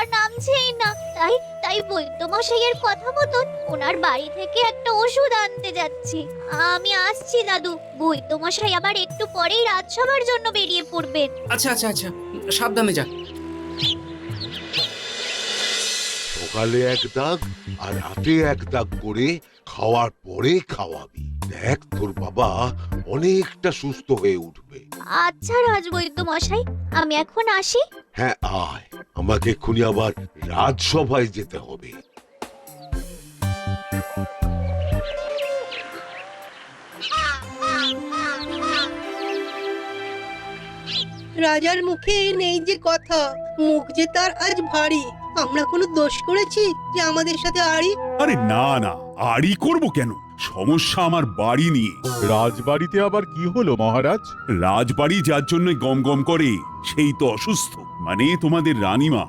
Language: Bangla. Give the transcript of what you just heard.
আর নামছেই না। তাই তাই বৈদ্যমশাইয়ের কথা মতন ওনার বাড়ি থেকে একটা ওষুধ আনতে যাচ্ছি। আমি আসছি দাদু। বৈদ্যমশাই আবার একটু পরেই রাজসভার জন্য বেরিয়ে পড়বেন। আচ্ছা আচ্ছা আচ্ছা, সাবধানে যা। সকালে এক দাগ আর রাতে এক দাগ করে খাওয়ার পরে খাওয়াবি। দেখ তোর বাবা অনেকটা সুস্থ হয়ে উঠবে। আচ্ছা রাজবৈদ্যমশাই, আমি এখন আসি। হ্যাঁ আয়, আমাকে এক্ষুনি আবার রাজসভায় যেতে হবে। রাজার মুখে নেই যে কথা, মুখ যে তার আজ ভারী। আমরা কোনো দোষ করেছি যে আমাদের সাথে আড়ি? আরে না না, আড়ি করব কেন? সমস্যা আমার বাড়ি নিয়ে। রাজবাড়িতে আবার কি হলো মহারাজ? রাজবাড়ি যার জন্য গম গম করে সেই তো অসুস্থ, মানে তোমাদের রানীমা।